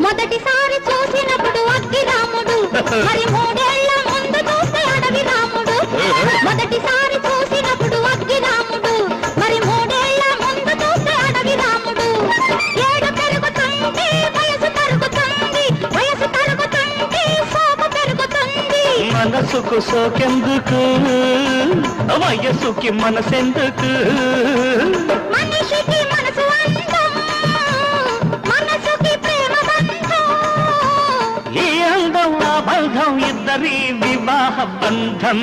మొదటిసారి చూసినప్పుడు అగ్గి రాముడు, మరి మూడేళ్ల ముందు చూస్తే అడవి రాముడు. మొదటిసారి చూసినప్పుడు అగ్గి రాముడు, మరి మూడేళ్ల ముందు చూస్తే అడవి రాముడు. ఏడు పెరుగుతుంది వయసు తరుగుతుంది, వయసు తరుగుతుంది సోకు పెరుగుతుంది. మనసుకు సోకెందుకు, వయసుకి మనసెందుకు? మనిషికి మనసు అందం, మనసుకి ప్రేమ బంధం. ఈ అందం ఆ బంధం ఇద్దరి వివాహ బంధం.